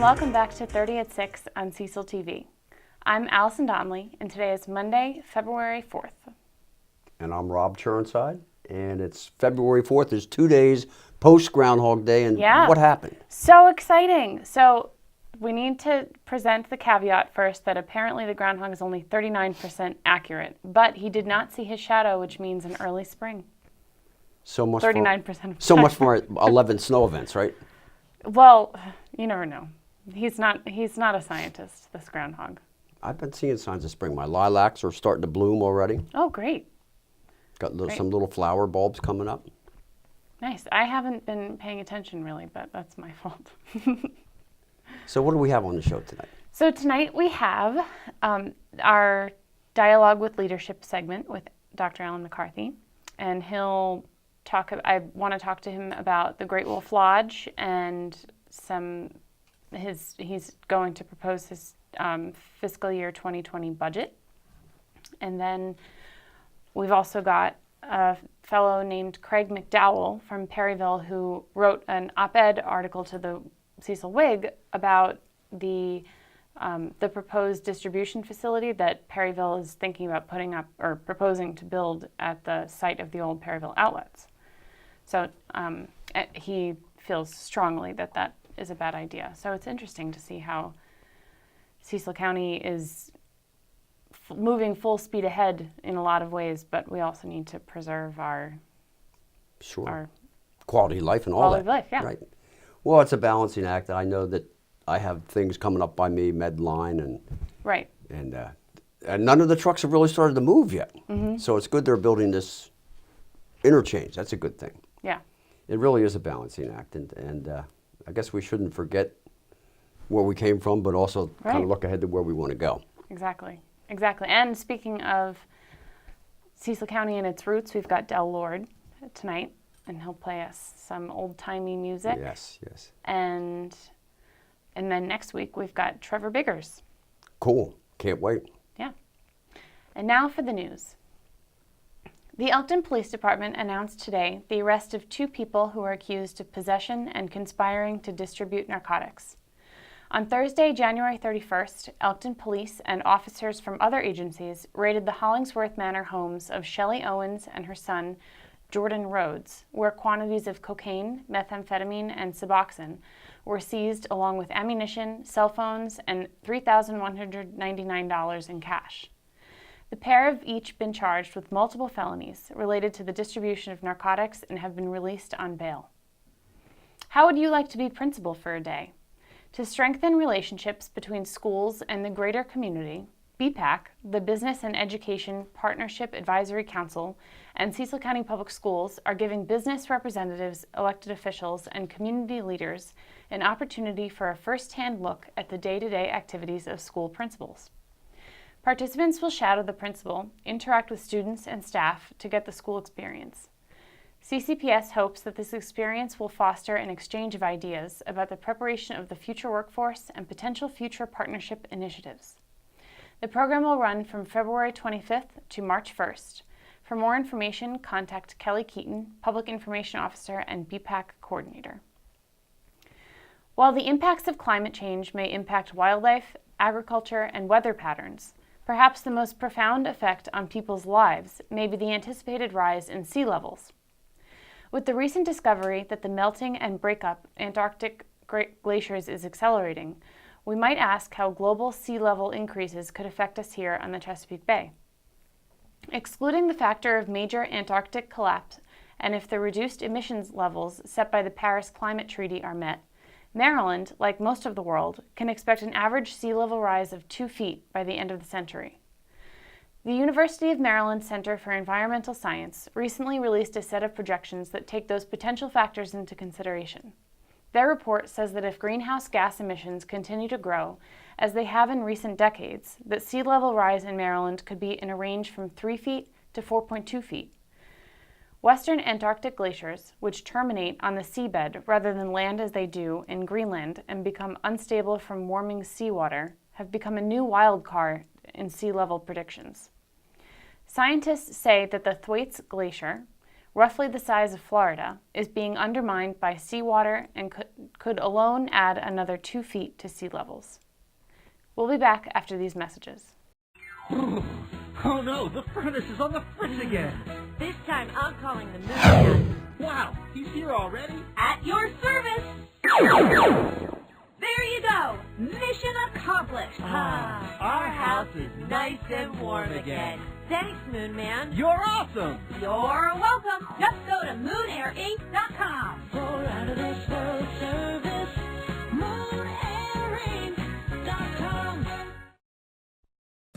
welcome back to 30 at 6 on Cecil TV. I'm Alison Donley, and today is Monday, February 4th. And I'm Rob Churnside, and it's February 4th. There's 2 days post-Groundhog Day, and what happened? So exciting. So we need to present the caveat first that apparently the groundhog is only 39% accurate, but he did not see his shadow, which means an early spring. So much 39%. So much for 11 snow events, right? Well, you never know. He's not a scientist, this groundhog. I've been seeing signs of spring. My lilacs are starting to bloom already. Oh, great. Got some little flower bulbs coming up. Nice. I haven't been paying attention really, but that's my fault. So what do we have on the show tonight? So tonight we have our Dialogue with Leadership segment with Dr. Alan McCarthy, and I want to talk to him about the Great Wolf Lodge and he's going to propose his fiscal year 2020 budget. And then we've also got a fellow named Craig McDowall from Perryville who wrote an op-ed article to the Cecil Whig about the proposed distribution facility that Perryville is thinking about putting up or proposing to build at the site of the old Perryville outlets. So he feels strongly that that is a bad idea. So it's interesting to see how Cecil County is moving full speed ahead in a lot of ways, but we also need to preserve our quality of life and all quality that. Of life, yeah. Right. Well, it's a balancing act. I know that I have things coming up by me, Medline, and right. And none of the trucks have really started to move yet. Mm-hmm. So it's good they're building this interchange. That's a good thing. Yeah. It really is a balancing act, and I guess we shouldn't forget where we came from, but also kind of look ahead to where we want to go. Exactly. And speaking of Cecil County and its roots, we've got Dell Lord tonight, and he'll play us some old-timey music. Yes. And then next week we've got Trevor Biggers. Cool. Can't wait. Yeah. And now for the news. The Elkton Police Department announced today the arrest of 2 people who are accused of possession and conspiring to distribute narcotics. On Thursday, January 31st, Elkton Police and officers from other agencies raided the Hollingsworth Manor homes of Shelley Owens and her son, Jordan Rhodes, where quantities of cocaine, methamphetamine, and Suboxone were seized along with ammunition, cell phones, and $3,199 in cash. The pair have each been charged with multiple felonies related to the distribution of narcotics and have been released on bail. How would you like to be principal for a day? To strengthen relationships between schools and the greater community, BPAC, the Business and Education Partnership Advisory Council, and Cecil County Public Schools are giving business representatives, elected officials, and community leaders an opportunity for a first-hand look at the day-to-day activities of school principals. Participants will shadow the principal, interact with students and staff to get the school experience. CCPS hopes that this experience will foster an exchange of ideas about the preparation of the future workforce and potential future partnership initiatives. The program will run from February 25th to March 1st. For more information, contact Kelly Keaton, Public Information Officer and BPAC Coordinator. While the impacts of climate change may impact wildlife, agriculture, and weather patterns, perhaps the most profound effect on people's lives may be the anticipated rise in sea levels. With the recent discovery that the melting and breakup Antarctic glaciers is accelerating, we might ask how global sea level increases could affect us here on the Chesapeake Bay. Excluding the factor of major Antarctic collapse, and if the reduced emissions levels set by the Paris Climate Treaty are met, Maryland, like most of the world, can expect an average sea level rise of 2 feet by the end of the century. The University of Maryland Center for Environmental Science recently released a set of projections that take those potential factors into consideration. Their report says that if greenhouse gas emissions continue to grow, as they have in recent decades, that sea level rise in Maryland could be in a range from 3 feet to 4.2 feet. Western Antarctic glaciers, which terminate on the seabed rather than land as they do in Greenland and become unstable from warming seawater, have become a new wild card in sea level predictions. Scientists say that the Thwaites Glacier, roughly the size of Florida, is being undermined by seawater and could alone add another 2 feet to sea levels. We'll be back after these messages. Oh no, the furnace is on the fritz again. This time I'm calling the moon man. Wow, he's here already? At your service! There you go! Mission accomplished! Our house is nice and warm again. Thanks, Moon Man. You're awesome! You're welcome! Just go to moonairinc.com. For out of this world service, moonairinc.com.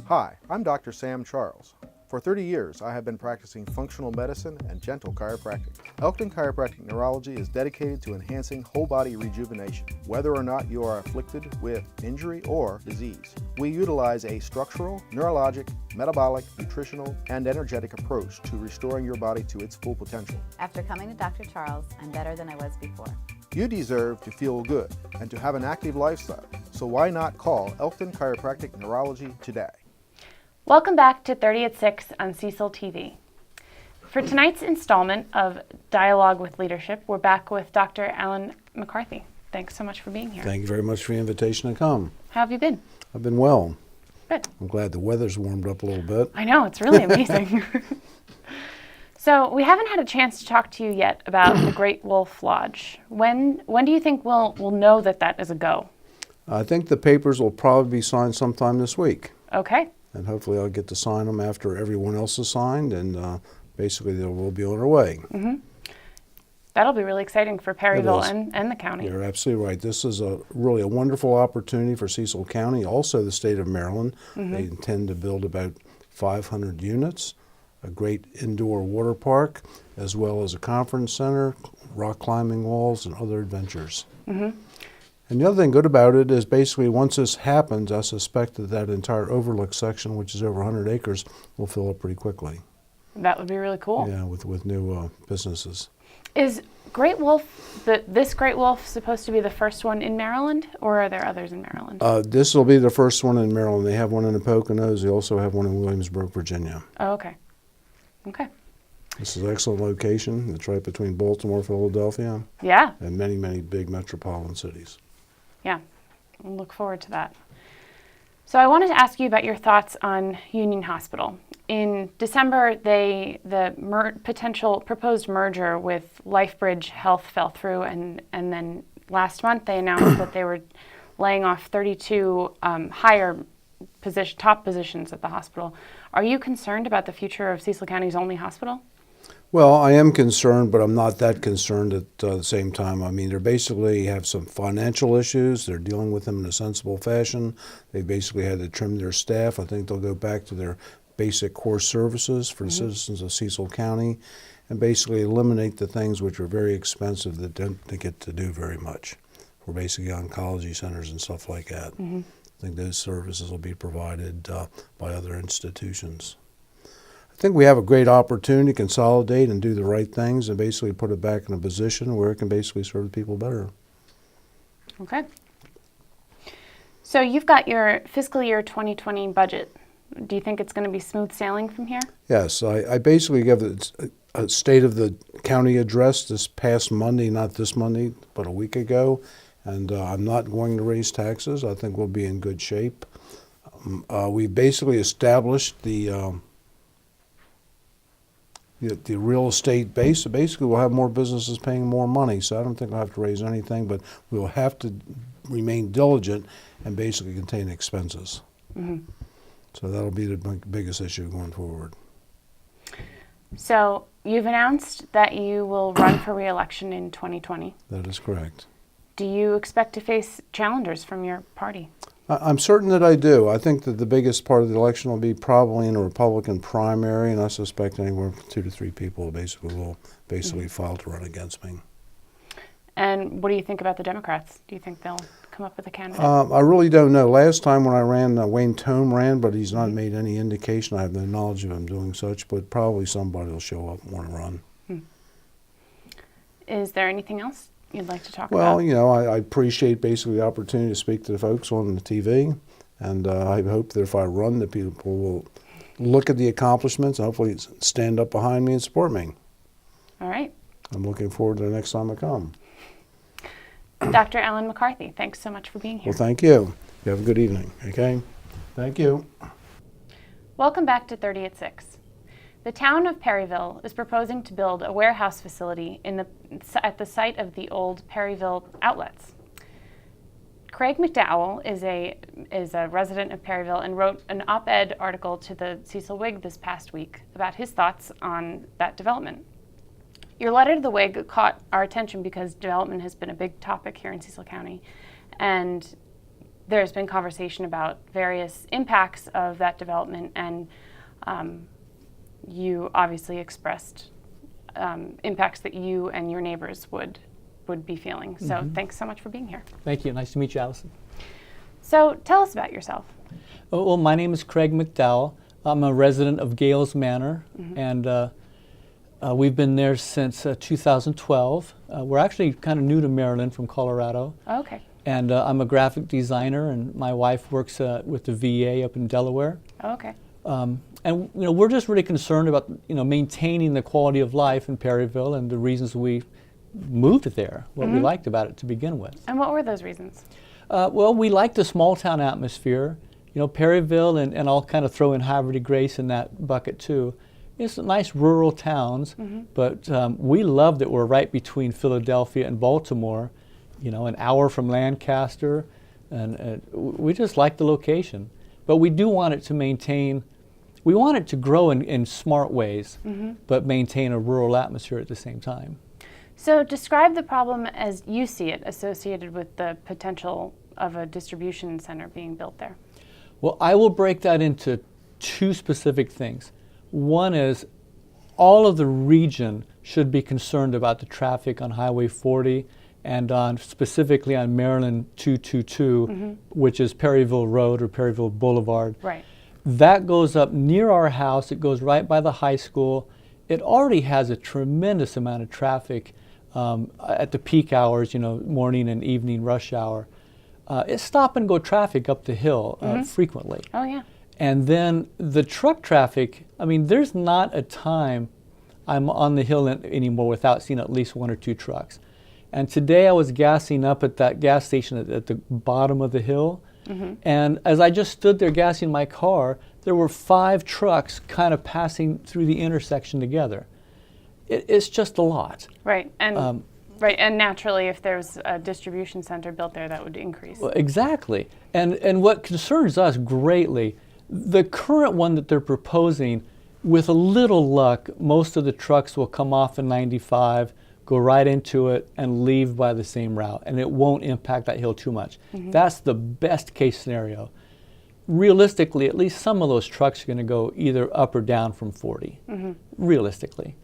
Hi, I'm Dr. Sam Charles. For 30 years, I have been practicing functional medicine and gentle chiropractic. Elkton Chiropractic Neurology is dedicated to enhancing whole body rejuvenation, whether or not you are afflicted with injury or disease. We utilize a structural, neurologic, metabolic, nutritional, and energetic approach to restoring your body to its full potential. After coming to Dr. Charles, I'm better than I was before. You deserve to feel good and to have an active lifestyle, so why not call Elkton Chiropractic Neurology today? Welcome back to 30 at 6 on Cecil TV. For tonight's installment of Dialogue with Leadership, we're back with Dr. Alan McCarthy. Thanks so much for being here. Thank you very much for the invitation to come. How have you been? I've been well. Good. I'm glad the weather's warmed up a little bit. I know, it's really amazing. So we haven't had a chance to talk to you yet about the Great Wolf Lodge. When do you think we'll know that is a go? I think the papers will probably be signed sometime this week. Okay. And hopefully I'll get to sign them after everyone else is signed, and basically they will be on their way. Mm-hmm. That'll be really exciting for Perryville and the county. You're absolutely right. This is really a wonderful opportunity for Cecil County, also the state of Maryland. Mm-hmm. They intend to build about 500 units, a great indoor water park, as well as a conference center, rock climbing walls, and other adventures. Mm-hmm. And the other thing good about it is basically once this happens, I suspect that entire overlook section, which is over 100 acres, will fill up pretty quickly. That would be really cool. Yeah, with new businesses. Is Great Wolf, this Great Wolf, supposed to be the first one in Maryland, or are there others in Maryland? This will be the first one in Maryland. They have one in the Poconos. They also have one in Williamsburg, Virginia. Oh, okay. Okay. This is an excellent location. It's right between Baltimore, Philadelphia. Yeah. And many, many big metropolitan cities. Yeah, I look forward to that. So I wanted to ask you about your thoughts on Union Hospital. In December, the potential proposed merger with LifeBridge Health fell through, and then last month they announced that they were laying off 32 top positions at the hospital. Are you concerned about the future of Cecil County's only hospital? Well, I am concerned, but I'm not that concerned at the same time. I mean, they basically have some financial issues. They're dealing with them in a sensible fashion. They basically had to trim their staff. I think they'll go back to their basic core services for the citizens of Cecil County and basically eliminate the things which are very expensive that don't get to do very much. For basically oncology centers and stuff like that. I think those services will be provided by other institutions. I think we have a great opportunity to consolidate and do the right things and basically put it back in a position where it can basically serve the people better. Okay. So you've got your fiscal year 2020 budget. Do you think it's going to be smooth sailing from here? Yes, I basically gave a state of the county address this past Monday, not this Monday, but a week ago, and I'm not going to raise taxes. I think we'll be in good shape. We basically established the real estate base. So basically, we'll have more businesses paying more money, so I don't think I'll have to raise anything, but we'll have to remain diligent and basically contain expenses. So that'll be the biggest issue going forward. So you've announced that you will run for re-election in 2020. That is correct. Do you expect to face challengers from your party? I'm certain that I do. I think that the biggest part of the election will be probably in a Republican primary, and I suspect anywhere from 2 to 3 people will file to run against me. And what do you think about the Democrats? Do you think they'll come up with a candidate? I really don't know. Last time when I ran, Wayne Tome ran, but he's not made any indication. I have no knowledge of him doing such, but probably somebody will show up and want to run. Is there anything else you'd like to talk about? Well, you know, I appreciate basically the opportunity to speak to the folks on the TV, and I hope that if I run, that people will look at the accomplishments and hopefully stand up behind me and support me. All right. I'm looking forward to the next time I come. Dr. Ellen McCarthy, thanks so much for being here. Well, thank you. You have a good evening, okay? Thank you. Welcome back to 30 at 6. The town of Perryville is proposing to build a warehouse facility at the site of the old Perryville outlets. Craig McDowall is a resident of Perryville and wrote an op-ed article to the Cecil Whig this past week about his thoughts on that development. Your letter to the Whig caught our attention because development has been a big topic here in Cecil County, and there's been conversation about various impacts of that development, and you obviously expressed impacts that you and your neighbors would be feeling. So thanks so much for being here. Thank you. Nice to meet you, Alison. So tell us about yourself. Oh, well, my name is Craig McDowall. I'm a resident of Gales Manor, and we've been there since 2012. We're actually kind of new to Maryland from Colorado. Okay. And I'm a graphic designer, and my wife works with the VA up in Delaware. Okay. And we're just really concerned about maintaining the quality of life in Perryville, and the reasons we moved there, what we liked about it to begin with. And what were those reasons? Well, we like the small town atmosphere. Perryville, and I'll kind of throw in Haverty Grace in that bucket too. It's nice rural towns, but we love that we're right between Philadelphia and Baltimore, an hour from Lancaster, and we just like the location. But we do want it to maintain, we want it to grow in smart ways, but maintain a rural atmosphere at the same time. So describe the problem as you see it associated with the potential of a distribution center being built there. Well, I will break that into two specific things. One is all of the region should be concerned about the traffic on Highway 40 and specifically on Maryland 222, which is Perryville Road or Perryville Boulevard. Right. That goes up near our house. It goes right by the high school. It already has a tremendous amount of traffic at the peak hours, morning and evening rush hour. It's stop and go traffic up the hill frequently. Oh, yeah. And then the truck traffic, there's not a time I'm on the hill anymore without seeing at least one or two trucks. And today I was gassing up at that gas station at the bottom of the hill. And as I just stood there gassing my car, there were 5 trucks kind of passing through the intersection together. It's just a lot. Right. And right, and naturally, if there's a distribution center built there, that would increase. Well, exactly. And what concerns us greatly, the current one that they're proposing, with a little luck, most of the trucks will come off in 95, go right into it, and leave by the same route, and it won't impact that hill too much. That's the best case scenario. Realistically, at least some of those trucks are going to go either up or down from 40, realistically.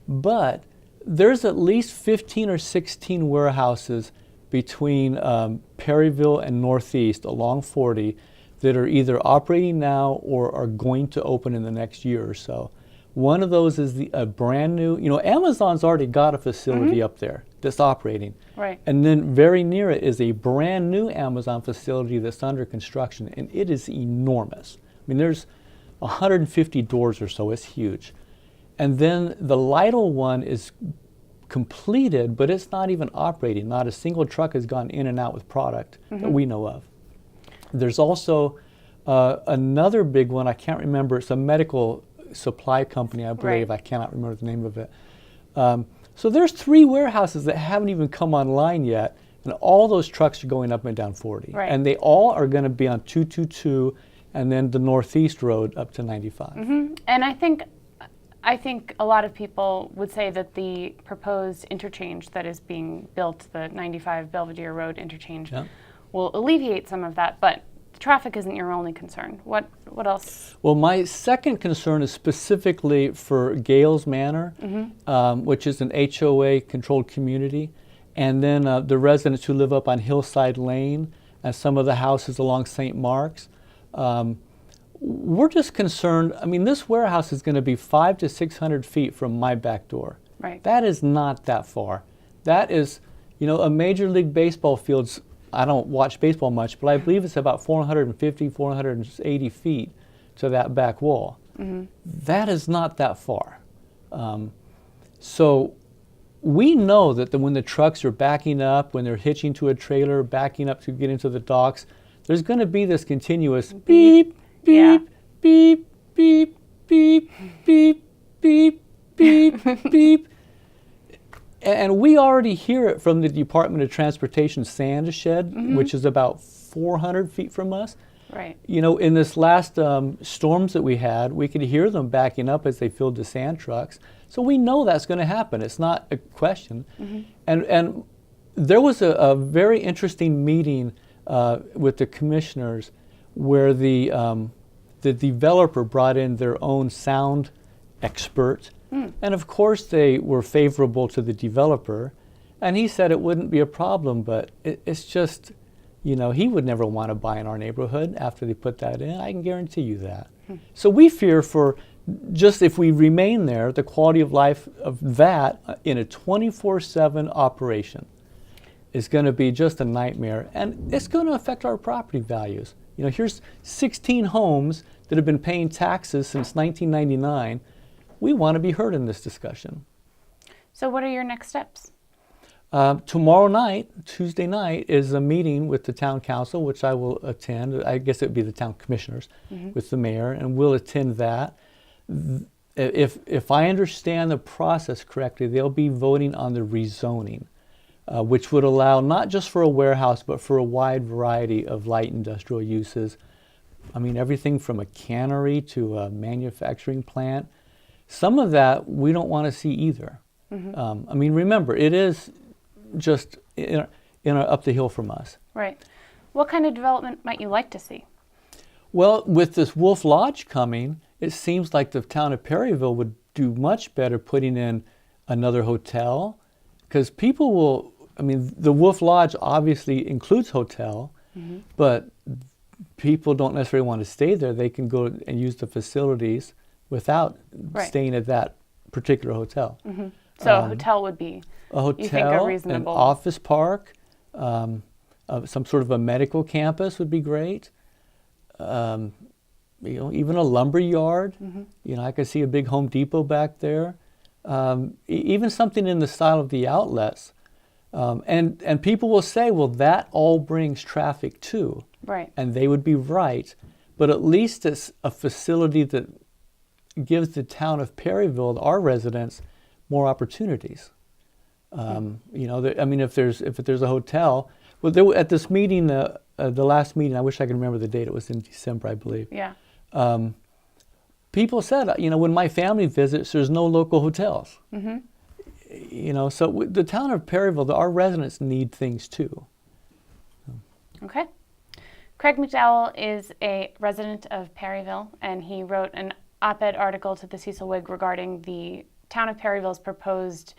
But there's at least 15 or 16 warehouses between Perryville and Northeast along 40 that are either operating now or are going to open in the next year or so. One of those is a brand new, Amazon's already got a facility up there that's operating. Right. And then very near it is a brand new Amazon facility that's under construction, and it is enormous. There's 150 doors or so, it's huge. And then the Lytle one is completed, but it's not even operating. Not a single truck has gone in and out with product that we know of. There's also another big one, I can't remember, it's a medical supply company, I believe. I cannot remember the name of it. So there's 3 warehouses that haven't even come online yet, and all those trucks are going up and down 40. Right. And they all are going to be on 222 and then the Northeast Road up to 95. And I think a lot of people would say that the proposed interchange that is being built, the 95 Belvedere Road interchange, will alleviate some of that, but traffic isn't your only concern. What else? Well, my second concern is specifically for Gales Manor, which is an HOA-controlled community, and then the residents who live up on Hillside Lane and some of the houses along St. Mark's. We're just concerned, this warehouse is going to be 500 to 600 feet from my back door. Right. That is not that far. That is, a Major League Baseball field's, I don't watch baseball much, but I believe it's about 450, 480 feet to that back wall. That is not that far. So we know that when the trucks are backing up, when they're hitching to a trailer, backing up to get into the docks, there's going to be this continuous beep, beep, Yeah. beep, beep, beep, beep, beep, beep, beep. And we already hear it from the Department of Transportation sand shed, which is about 400 feet from us. Right. You know, in this last storms that we had, we could hear them backing up as they filled the sand trucks. So we know that's going to happen. It's not a question. And there was a very interesting meeting with the commissioners where the developer brought in their own sound expert. And of course they were favorable to the developer. And he said it wouldn't be a problem, but it's just, you know, he would never want to buy in our neighborhood after they put that in. I can guarantee you that. So we fear for just if we remain there, the quality of life of that in a 24/7 operation is going to be just a nightmare, and it's going to affect our property values. You know, here's 16 homes that have been paying taxes since 1999. We want to be heard in this discussion. So what are your next steps? Tomorrow night, Tuesday night, is a meeting with the town council, which I will attend. I guess it would be the town commissioners with the mayor, and we'll attend that. If I understand the process correctly, they'll be voting on the rezoning, which would allow not just for a warehouse, but for a wide variety of light industrial uses. I mean, everything from a cannery to a manufacturing plant. Some of that we don't want to see either. I mean, remember, it is just up the hill from us. Right. What kind of development might you like to see? Well, with this Wolf Lodge coming, it seems like the town of Perryville would do much better putting in another hotel, because people will, I mean, the Wolf Lodge obviously includes hotel, but people don't necessarily want to stay there. They can go and use the facilities without staying at that particular hotel. So a hotel would be, A hotel, you think, a an reasonable... office park, some sort of a medical campus would be great. You know, even a lumber yard. You know, I could see a big Home Depot back there. Even something in the style of the outlets. And people will say, well, that all brings traffic too. Right. And they would be right. But at least it's a facility that gives the town of Perryville, our residents, more opportunities. You know, I mean, if there's a hotel, well, at this meeting, the last meeting, I wish I could remember the date. It was in December, I believe. Yeah. People said, you know, when my family visits, there's no local hotels. You know, so the town of Perryville, our residents need things too. Okay. Craig McDowall is a resident of Perryville, and he wrote an op-ed article to the Cecil Whig regarding the town of Perryville's proposed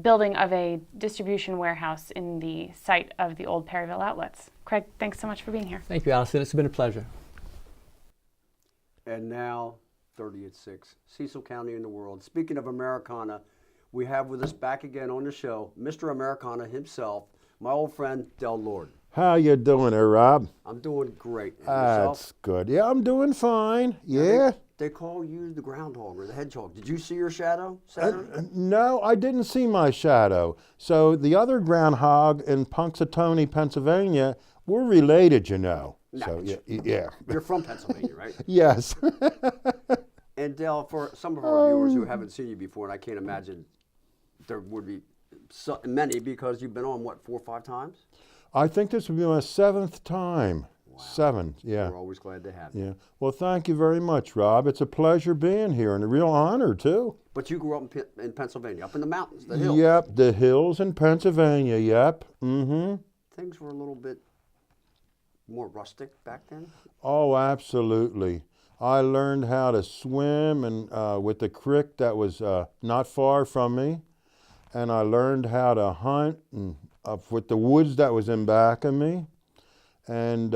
building of a distribution warehouse in the site of the old Perryville outlets. Craig, thanks so much for being here. Thank you, Alison. It's been a pleasure. And now, 30 at 6, Cecil County in the world. Speaking of Americana, we have with us back again on the show, Mr. Americana himself, my old friend, Dell Lord. How you doing there, Rob? I'm doing great. And yourself? That's good. Yeah, I'm doing fine. Yeah. They call you the groundhog or the hedgehog. Did you see your shadow Saturday? No, I didn't see my shadow. So the other groundhog in Punxsutawney, Pennsylvania, we're related, you know. No, So yeah. You're from Pennsylvania, right? Yes. And Dell, for some of our viewers who haven't seen you before, and I can't imagine there would be many because you've been on, what, 4 or 5 times? I think this will be my 7th time. Wow. 7, yeah. We're always glad to have you. Yeah. Well, thank you very much, Rob. It's a pleasure being here and a real honor, too. But you grew up in Pennsylvania, up in the mountains, the hills. Yep, the hills in Pennsylvania, yep. Mm-hmm. Things were a little bit more rustic back then? Oh, absolutely. I learned how to swim and with the creek that was not far from me, and I learned how to hunt and with the woods that was in back of me. And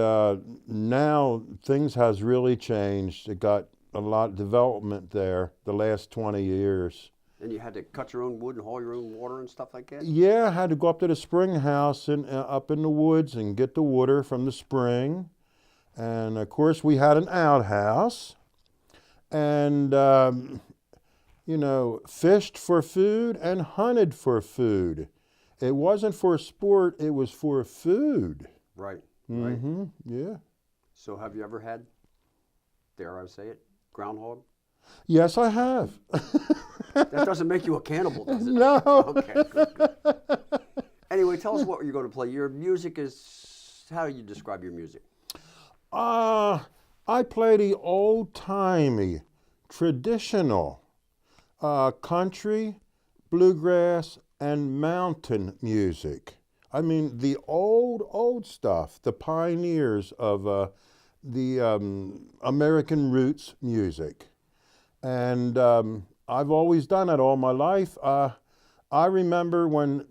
now things has really changed. It got a lot of development there the last 20 years. And you had to cut your own wood and haul your own water and stuff like that? Yeah, I had to go up to the spring house and up in the woods and get the water from the spring. And of course we had an outhouse. And you know, fished for food and hunted for food. It wasn't for sport, it was for food. Right. Mm-hmm. Yeah. So have you ever had, dare I say it, groundhog? Yes, I have. That doesn't make you a cannibal, does it? No. Okay, good. Anyway, tell us what you're going to play. Your music is, how do you describe your music? I play the old-timey, traditional, country, bluegrass, and mountain music. I mean, the old stuff, the pioneers of the American roots music. And I've always done it all my life. I remember when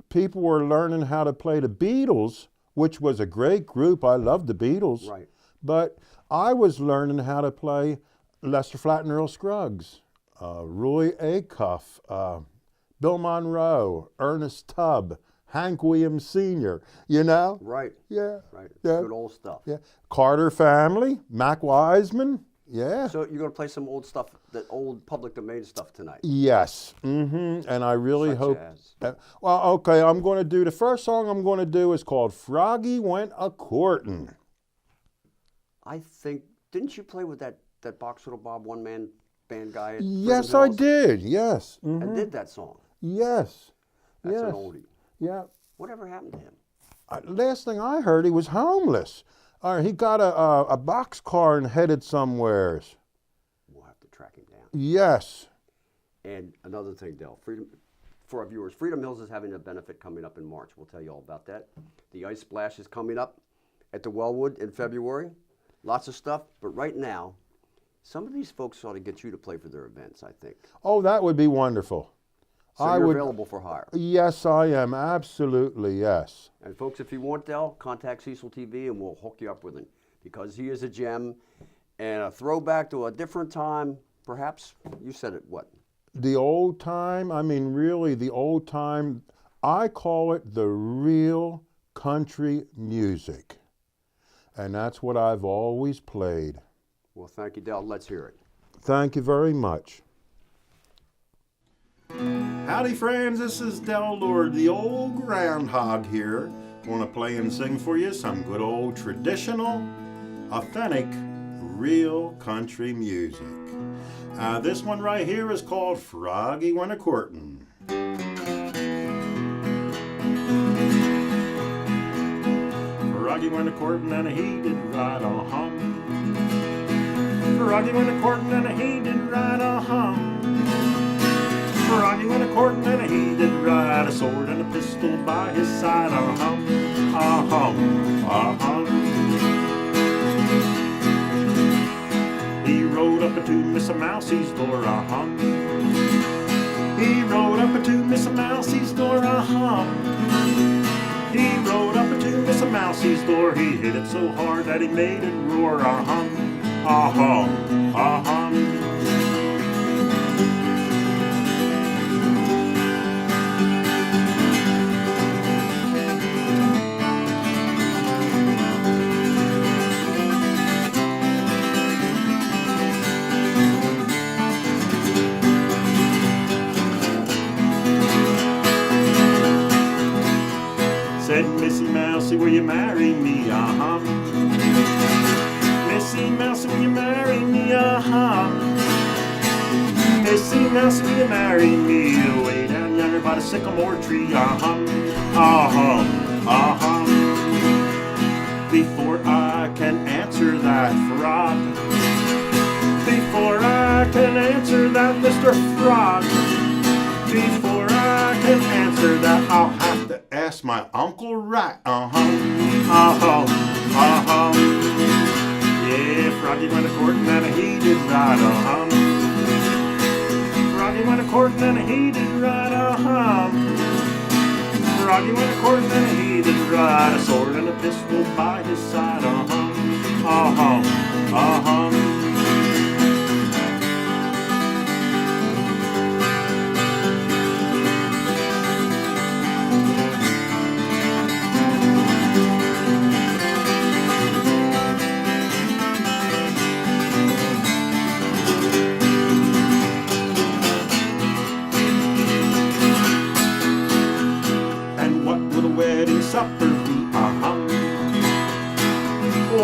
people were learning how to play the Beatles, which was a great group. I loved the Beatles. Right. But I was learning how to play Lester Flatt and Earl Scruggs, Roy Acuff, Bill Monroe, Ernest Tubb, Hank Williams Sr., you know? Right. Yeah. Right. It's Yeah. good old stuff. Yeah. Carter Family, Mac Wiseman, yeah. So you're going to play some old stuff, that old public domain stuff tonight? Yes. Mm-hmm. And I really Such hope. as? Well, okay, I'm going to do, the first song I'm going to do is called Froggy Went A-Courtin'. I think, didn't you play with that Box Little Bob one-man band guy at Yes, Perryville? I did. Yes. And Mhm. did that song? Yes. That's yes. an oldie. Yeah. Whatever happened to him? Last thing I heard, he was homeless. He got a boxcar and headed somewheres. We'll have to track him down. Yes. And another thing, Dell, for our viewers, Freedom Hills is having a benefit coming up in March. We'll tell you all about that. The Ice Splash is coming up at the Wellwood in February. Lots of stuff, but right now, some of these folks ought to get you to play for their events, I think. Oh, that would be wonderful. So you're available for hire. Yes, I am. Absolutely, yes. And folks, if you want Dell, contact Cecil TV and we'll hook you up with him, because he is a gem and a throwback to a different time. Perhaps you said it, what? The old time, I mean, really the old time, I call it the real country music. And that's what I've always played. Well, thank you, Dell. Let's hear it. Thank you very much. Howdy friends, this is Dell Lord, the old groundhog here. Want to play and sing for you some good old traditional, authentic, real country music. This one right here is called Froggy Went A-Courtin'. Froggy went a-courtin' and he did ride a hum. Froggy went a-courtin' and he did ride a hum. Froggy went a-courtin' and he did ride a sword and a pistol by his side. A-hum, a-hum, a-hum. He rode up to Miss Mousie's door. A-hum. He rode up to Miss Mousie's door. A-hum. He rode up to Miss Mousie's door. He hit it so hard that he made it roar. A-hum, a-hum, a-hum. Said Missy Mousy, will you marry me? Uh-huh. Missy Mousy, will you marry me? Uh-huh. Missy Mousy, will you marry me? Way down yonder by the sycamore tree. Uh-huh. Uh-huh. Uh-huh. Before I can answer that, frog. Before I can answer that, Mr. Frog. Before I can answer that, I'll have to ask my Uncle Rat. Uh-huh, uh-huh, uh-huh. Yeah, Froggy went a-courtin' and he did ride. Uh-huh. Froggy went a-courtin' and he did ride. Uh-huh. Froggy went a-courtin' and he did ride a sword and a pistol by his side. Uh-huh, uh-huh, uh-huh.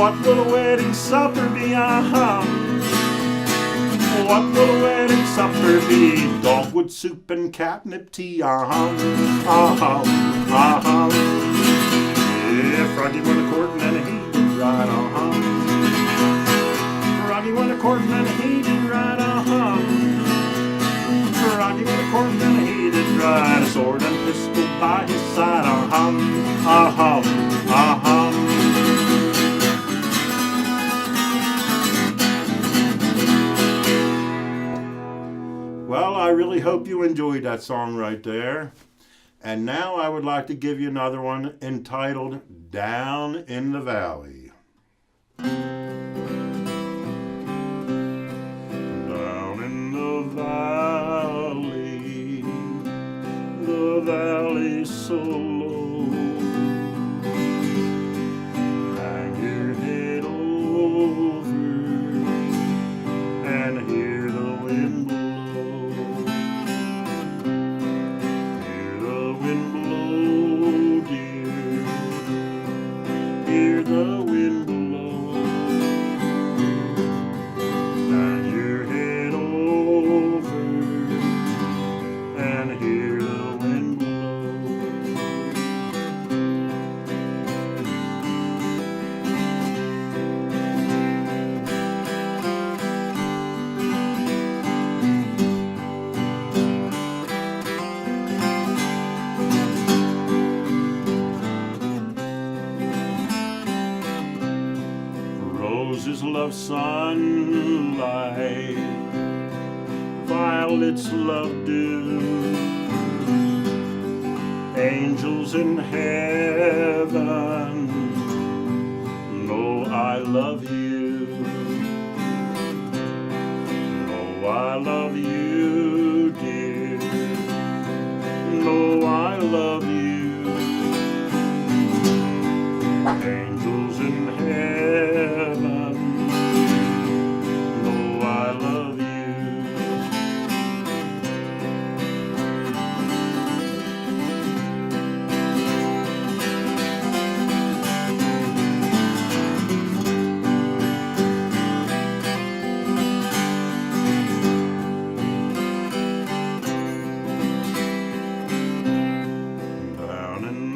What will a wedding supper be? What will a wedding supper be? Dogwood soup and catnip tea. Yeah, Froggy won a courtin' and he did right. Froggy won a courtin' and he did right. Froggy won a courtin' and he did right. A sword and pistol by his side. Well, I really hope you enjoyed that song right there. And now I would like to give you another one entitled Down in the Valley. Down in the valley so low, hang your head over and hear the wind blow. Hear the wind blow, hang your head over and hear the wind blow. Roses love sunlight, violets love dew, angels in heaven know I love you, know I love you, dear, know I love you. Angels in heaven know I love you. Down in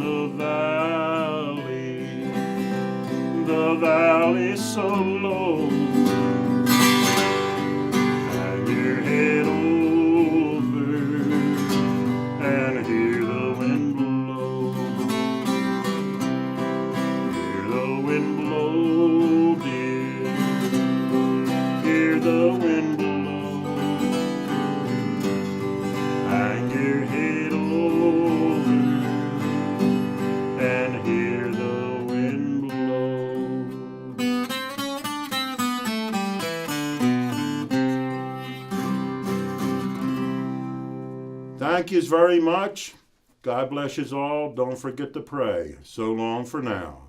the valley so low, hang your head over and hear the wind blow. Hear the wind blow, dear, hear the wind blow. Hang your head over and hear the wind blow. Thank yous very much. God bless yous all. Don't forget to pray. So long for now.